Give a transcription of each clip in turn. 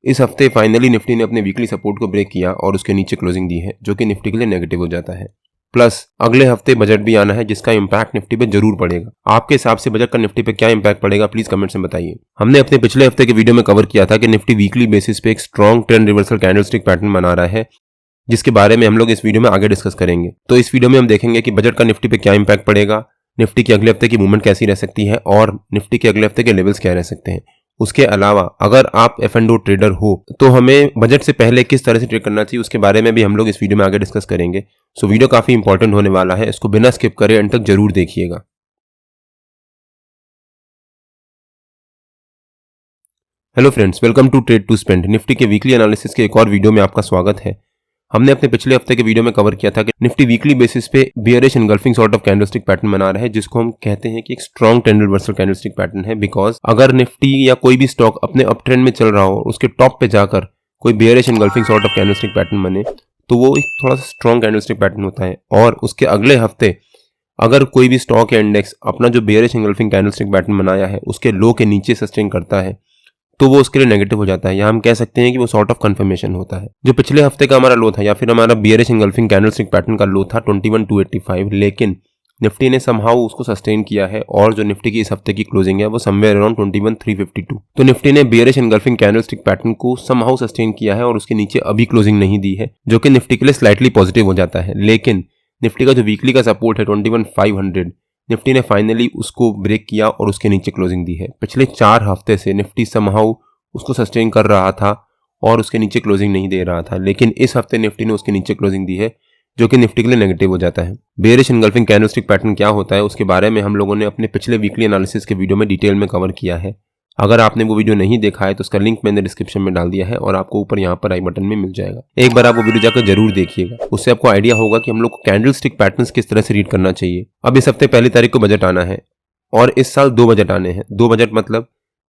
इस हफ्ते finally Nifty ने अपने वीकली सपोर्ट को ब्रेक किया और उसके नीचे क्लोजिंग दी है, जो कि निफ्टी के लिए नेगेटिव हो जाता है। प्लस अगले हफ्ते बजट भी आना है, जिसका इंपैक्ट निफ्टी पे जरूर पड़ेगा। आपके हिसाब से बजट का निफ्टी पे क्या इंपैक्ट पड़ेगा, प्लीज कमेंट्स में बताइए। हमने अपने पिछले हफ्ते के वीडियो में कवर किया था कि निफ्टी वीकली बेसिस पे एक strong trend reversal candlestick pattern बना रहा है, जिसके बारे में हम लोग इस वीडियो में आगे डिस्कस करेंगे। तो इस वीडियो में हम देखेंगे कि बजट का निफ्टी पे क्या इंपैक्ट पड़ेगा, निफ्टी के अगले हफ्ते की मूवमेंट कैसी रह सकती है और निफ्टी के अगले हफ्ते के लेवल्स क्या रह सकते हैं। उसके अलावा अगर आप F&O ट्रेडर हो तो हमें बजट से पहले किस तरह से ट्रेड करना चाहिए, उसके बारे में भी हम लोग इस वीडियो में आगे डिस्कस करेंगे। सो वीडियो काफी इंपॉर्टेंट होने वाला है, इसको बिना स्किप करे एंड तक जरूर देखिएगा। Hello friends, welcome to trade to spend. Nifty के वीकली एनालिसिस के एक और वीडियो में आपका स्वागत है। हमने अपने पिछले हफ्ते के वीडियो में कवर किया था कि निफ्टी वीकली बेसिस पे bearish engulfing sort of candlestick pattern बना रहा है, जिसको हम कहते हैं कि एक strong trend reversal candlestick pattern है। बिकॉज अगर निफ्टी या कोई भी स्टॉक अपने अप ट्रेंड में चल रहा हो, उसके टॉप पे जाकर कोई bearish engulfing sort of candlestick pattern बने, तो वो एक थोड़ा सा स्ट्रॉन्ग कैंडलस्टिक पैटर्न होता है। और उसके अगले हफ्ते अगर कोई भी स्टॉक या इंडेक्स अपना जो बियरिश एनगल्फिंग कैंडलस्टिक पैटर्न बनाया है उसके लो के नीचे सस्टेन करता है, तो वो उसके लिए नेगेटिव हो जाता है, या हम कह सकते हैं कि वो सॉर्ट ऑफ कंफर्मेशन होता है। जो पिछले हफ्ते का हमारा लो था या फिर हमारा बियरिश एनगल्फिंग कैंडलस्टिक पैटर्न का लो था 21,285, लेकिन निफ्टी ने समहाउ उसको सस्टेन किया है और जो निफ्टी की इस हफ्ते की क्लोजिंग है वो समवेयर अराउंड 21,352। तो निफ्टी ने बियरिश एनगल्फिंग कैंडलस्टिक पैटर्न को समहाउ सस्टेन किया है और उसके नीचे अभी क्लोजिंग नहीं दी है, जो कि निफ्टी के लिए स्लाइटली पॉजिटिव हो जाता है। लेकिन निफ्टी का जो वीकली का सपोर्ट है 21,500, निफ्टी ने फाइनली उसको ब्रेक किया और उसके नीचे क्लोजिंग दी है। पिछले 4 हफ्ते से निफ्टी समहाउ उसको सस्टेन कर रहा था और उसके नीचे क्लोजिंग नहीं दे रहा था, लेकिन इस हफ्ते निफ्टी ने उसके नीचे क्लोजिंग दी है, जो कि निफ्टी के लिए नेगेटिव हो जाता है। बेयरिश एनगल्फिंग कैंडलस्टिक पैटर्न क्या होता है, उसके बारे में हम लोगों ने अपने पिछले वीकली एनालिसिस के वीडियो में डिटेल में कवर किया है। अगर आपने वो वीडियो नहीं देखा है तो उसका लिंक मैंने डिस्क्रिप्शन में डाल दिया है और आपको ऊपर यहाँ पर आई बटन में मिल जाएगा। एक बार आप वो वीडियो जाकर जरूर देखिएगा, उससे आपको आइडिया होगा कि हम लोग को कैंडलस्टिक पैटर्न्स किस तरह से रीड करना चाहिए। अब इस हफ्ते 1 तारीख को बजट आना है और इस साल 2 बजट आने हैं। 2 बजट मतलब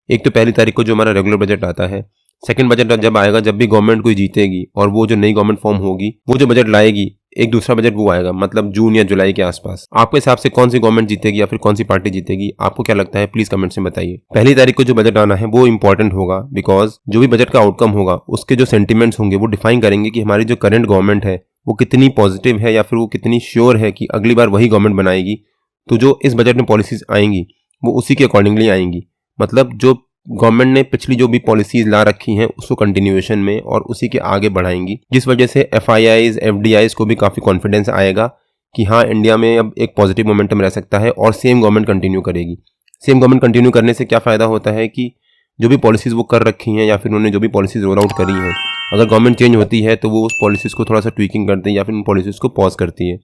एक तो 1 तारीख को जो हमारा रेगुलर बजट आता है, सेकंड बजट जब आएगा जब भी गवर्नमेंट कोई जीतेगी और वो जो नई गवर्नमेंट फॉर्म होगी वो जो बजट लाएगी, एक दूसरा बजट वो आएगा, मतलब जून या जुलाई के आसपास। आपके हिसाब से कौन सी गवर्नमेंट जीतेगी या फिर कौन सी पार्टी जीतेगी, आपको क्या लगता है, प्लीज कमेंट्स में बताइए। 1 तारीख को जो बजट आना है वो इंपॉर्टेंट होगा, बिकॉज जो भी बजट का आउटकम होगा उसके जो सेंटिमेंट्स होंगे वो डिफाइन करेंगे कि हमारी जो करंट गवर्नमेंट है वो कितनी पॉजिटिव है या फिर वो कितनी श्योर है कि अगली बार वही गवर्नमेंट बनाएगी। तो जो इस बजट में पॉलिसीज आएंगी वो उसी के अकॉर्डिंगली आएंगी, मतलब जो गवर्नमेंट ने पिछली जो भी पॉलिसीज ला रखी हैं उसको कंटिन्यूएशन में और उसी के आगे बढ़ाएंगी, जिस वजह से FIIs FDIs को भी काफी कॉन्फिडेंस आएगा कि हाँ, इंडिया में अब एक पॉजिटिव मोमेंटम रह सकता है और सेम गवर्नमेंट कंटिन्यू करेगी। सेम गवर्नमेंट कंटिन्यू करने से क्या फायदा होता है कि जो भी पॉलिसीज वो कर रखी हैं या फिर उन्होंने जो भी पॉलिसीज रोल आउट करी हैं, अगर गवर्नमेंट चेंज होती है तो वो उस पॉलिसीज को थोड़ा सा ट्वीकिंग करती है या फिर उन पॉलिसीज को पॉज करती है,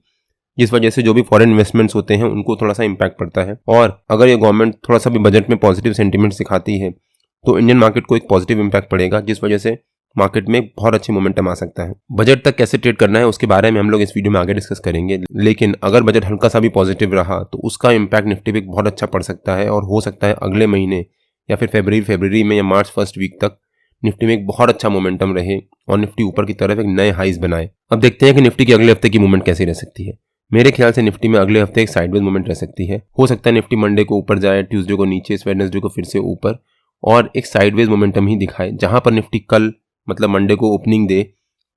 जिस वजह से जो भी फॉरेन इन्वेस्टमेंट्स होते हैं उनको थोड़ा सा इंपैक्ट पड़ता है। और अगर ये गवर्नमेंट थोड़ा सा भी बजट में पॉजिटिव सेंटीमेंट दिखाती है तो इंडियन मार्केट को एक पॉजिटिव इंपैक्ट पड़ेगा, जिस वजह से मार्केट में बहुत अच्छी मोमेंटम आ सकता है। बजट तक कैसे ट्रेड करना है उसके बारे में हम लोग इस वीडियो में आगे डिस्कस करेंगे, लेकिन अगर बजट हल्का सा भी पॉजिटिव रहा तो उसका इंपैक्ट निफ्टी पे बहुत अच्छा पड़ सकता है और हो सकता है अगले महीने या फिर फरवरी में या मार्च फर्स्ट वीक तक निफ्टी में एक बहुत अच्छा मोमेंटम रहे और निफ्टी ऊपर की तरफ एक नए हाइज बनाए। अब देखते हैं कि निफ्टी की अगले हफ्ते की मूवमेंट कैसी रह सकती है। मेरे ख्याल से निफ्टी में अगले हफ्ते एक साइडवेज मूवमेंट रह सकती है। हो सकता है निफ्टी मंडे को ऊपर जाए, ट्यूसडे को नीचे, वेडनेसडे को फिर से ऊपर और एक साइडवेज मोमेंटम ही दिखाए, जहां पर निफ्टी कल मतलब मंडे को ओपनिंग दे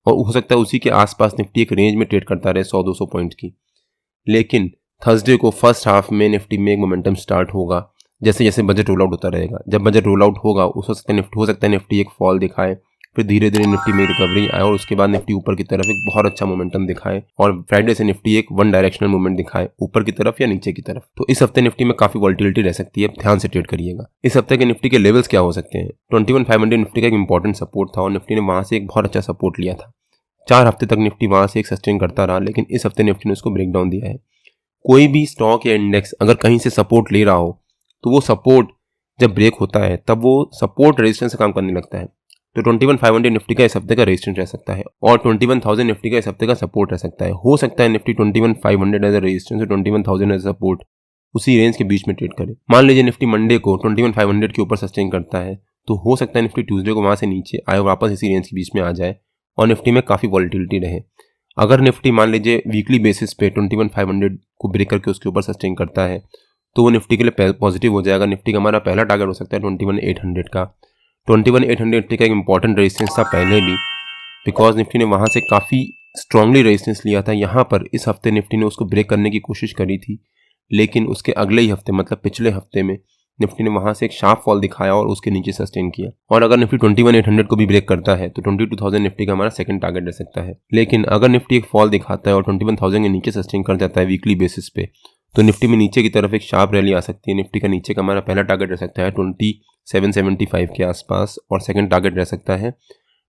और हो सकता है उसी के आसपास निफ्टी एक रेंज में ट्रेड करता रहे 100-200 पॉइंट की। लेकिन थर्सडे को फर्स्ट हाफ में निफ्टी में एक मोमेंटम स्टार्ट होगा, जैसे जैसे बजट रोल आउट होता रहेगा। जब बजट रोल आउट होगा हो सकता है निफ्टी एक फॉल दिखाए, फिर धीरे धीरे निफ्टी में रिकवरी आए और उसके बाद निफ्टी ऊपर की तरफ एक बहुत अच्छा मोमेंटम दिखाए और फ्राइडे से निफ्टी एक वन डायरेक्शनल मूवमेंट दिखाए, ऊपर की तरफ या नीचे की तरफ। तो इस हफ्ते निफ्टी में काफी वॉल्टिलिटी रह सकती है, ध्यान से ट्रेड करिएगा। इस हफ्ते के निफ्टी के लेवल्स क्या हो सकते हैं। 21,500 निफ्टी का एक इंपॉर्टेंट सपोर्ट था और निफ्टी ने वहां से एक बहुत अच्छा सपोर्ट लिया था। 4 हफ्ते तक निफ्टी वहां से एक सस्टेन करता रहा, लेकिन इस हफ्ते निफ्टी ने उसको ब्रेक डाउन दिया है। कोई भी स्टॉक या इंडेक्स अगर कहीं से सपोर्ट ले रहा हो तो वो सपोर्ट जब ब्रेक होता है तब वो सपोर्ट रेजिस्टेंस से काम करने लगता है। तो 21,500 निफ्टी का इस हफ्ते का रेजिस्टेंस रह सकता है और 21,000 निफ्टी का इस हफ्ते का सपोर्ट रह सकता है। हो सकता है निफ्टी 21,500 एज अ रेजिस्टेंस और 21,000 एज अ सपोर्ट उसी रेंज के बीच में ट्रेड करे। मान लीजिए निफ्टी मंडे को 21,500 के ऊपर सस्टेन करता है तो हो सकता है निफ्टी ट्यूसडे को वहां से नीचे आए, वापस इसी रेंज के बीच में आ जाए और निफ्टी में काफी वॉलिटिलिटी रहे। अगर निफ्टी मान लीजिए वीकली बेसिस पे 21,500 को ब्रेक करके उसके ऊपर सस्टेन करता है तो वो निफ्टी के लिए पॉजिटिव हो जाएगा। निफ्टी का हमारा पहला टारगेट हो सकता है 21,800 का। 21,880 का एक इंपॉर्टेंट रेजिस्टेंस था पहले भी, बिकॉज निफ्टी ने वहाँ से काफ़ी स्ट्रांगली रेजिस्टेंस लिया था। यहाँ पर इस हफ्ते निफ्टी ने उसको ब्रेक करने की कोशिश करी थी, लेकिन उसके अगले ही हफ्ते मतलब पिछले हफ्ते में निफ्टी ने वहाँ से एक शार्प फॉल दिखाया और उसके नीचे सस्टेन किया। और अगर निफ्टी 21,800 को भी ब्रेक करता है तो 22,000 निफ्टी का हमारा सेकंड टारगेट रह सकता है। लेकिन अगर निफ्टी एक फॉल दिखाता है और 21,000 के नीचे सस्टेन कर जाता है वीकली बेसिस पे, तो निफ्टी में नीचे की तरफ एक शार्प रैली आ सकती है। निफ्टी का नीचे का हमारा पहला टारगेट रह सकता है 2775 के आसपास और सेकंड टारगेट रह सकता है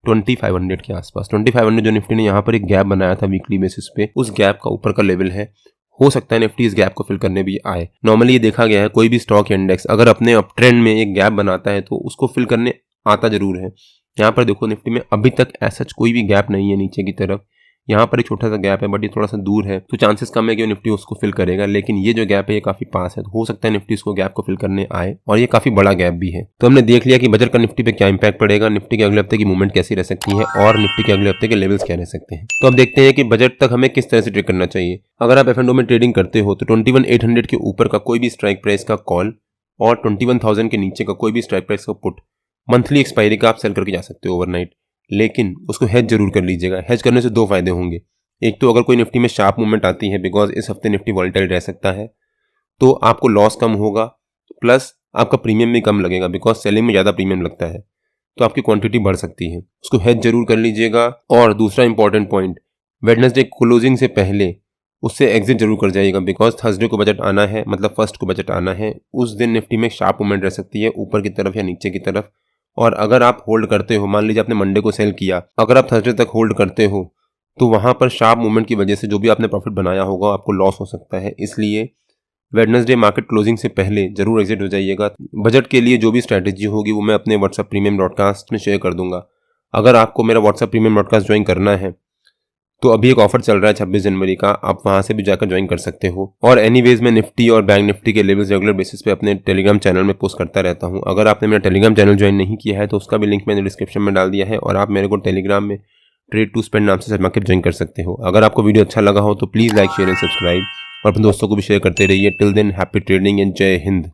2500 के आसपास। 2500 जो निफ्टी ने यहाँ पर एक गैप बनाया था वीकली बेसिस पे, उस गैप का ऊपर का लेवल है। हो सकता है निफ्टी इस गैप को फिल करने भी आए। नॉर्मली ये देखा गया है कोई भी स्टॉक इंडेक्स अगर अपने अप ट्रेंड में एक गैप बनाता है तो उसको फिल करने आता जरूर है। यहाँ पर देखो निफ्टी में अभी तक ऐसा कोई भी गैप नहीं है नीचे की तरफ। यहाँ पर एक छोटा सा गैप है बट ये थोड़ा सा दूर है, तो चांसेस कम है कि निफ्टी उसको फिल करेगा। लेकिन ये जो गैप है ये काफी पास है, तो हो सकता है निफ्टी इसको गैप को फिल करने आए और ये काफी बड़ा गैप भी है। तो हमने देख लिया कि बजट का निफ्टी पे क्या इंपैक्ट पड़ेगा, निफ्टी के अगले हफ्ते की मूवमेंट कैसी रह सकती है और निफ्टी के अगले हफ्ते के लेवल्स क्या रह सकते हैं। तो अब देखते हैं कि बजट तक हमें किस तरह से ट्रेड करना चाहिए। अगर आप F&O में ट्रेडिंग करते हो तो 21,800 के ऊपर का कोई भी स्ट्राइक प्राइस का कॉल और 21,000 के नीचे का कोई भी स्ट्राइक प्राइस का पुट मंथली एक्सपायरी का आप सेल करके जा सकते हो ओवरनाइट। लेकिन उसको हेज जरूर कर लीजिएगा। हेज करने से दो फायदे होंगे। एक तो अगर कोई निफ्टी में शार्प मूवमेंट आती है, बिकॉज इस हफ्ते निफ्टी वॉलेटाइल रह सकता है, तो आपको लॉस कम होगा, प्लस आपका प्रीमियम भी कम लगेगा बिकॉज सेलिंग में ज़्यादा प्रीमियम लगता है, तो आपकी क्वांटिटी बढ़ सकती है। उसको हेज जरूर कर लीजिएगा। और दूसरा इंपॉर्टेंट पॉइंट, वेडनेसडे क्लोजिंग से पहले उससे एग्जिट जरूर कर जाइएगा, बिकॉज थर्सडे को बजट आना है, मतलब फर्स्ट को बजट आना है। उस दिन निफ्टी में शार्प मूवमेंट रह सकती है ऊपर की तरफ या नीचे की तरफ। और अगर आप होल्ड करते हो, मान लीजिए आपने मंडे को सेल किया, अगर आप थर्सडे तक होल्ड करते हो तो वहां पर शार्प मूवमेंट की वजह से जो भी आपने प्रॉफिट बनाया होगा आपको लॉस हो सकता है। इसलिए वेडनेसडे मार्केट क्लोजिंग से पहले जरूर एग्जिट हो जाइएगा। बजट के लिए जो भी स्ट्रैटेजी होगी वो मैं अपने व्हाट्सएप प्रीमियम ब्रॉडकास्ट में शेयर कर दूंगा। अगर आपको मेरा व्हाट्सएप प्रीमियम ब्रॉडकास्ट ज्वाइन करना है तो अभी एक ऑफर चल रहा है 26 जनवरी का, आप वहां से भी जाकर ज्वाइन कर सकते हो। और एनीवेज मैं निफ्टी और बैंक निफ्टी के लेवल्स रेगुलर बेसिस पे अपने टेलीग्राम चैनल में पोस्ट करता रहता हूं। अगर आपने मेरा टेलीग्राम चैनल ज्वाइन नहीं किया है तो उसका भी लिंक मैंने डिस्क्रिप्शन में डाल दिया है और आप मेरे को टेलीग्राम में ट्रेड टू स्पेंड नाम से शेयर मार्केट ज्वाइन कर सकते हो। अगर आपको वीडियो अच्छा लगा हो तो please like share and subscribe और अपने दोस्तों को भी शेयर करते रहिए। Till than happy trading and जय हिंद।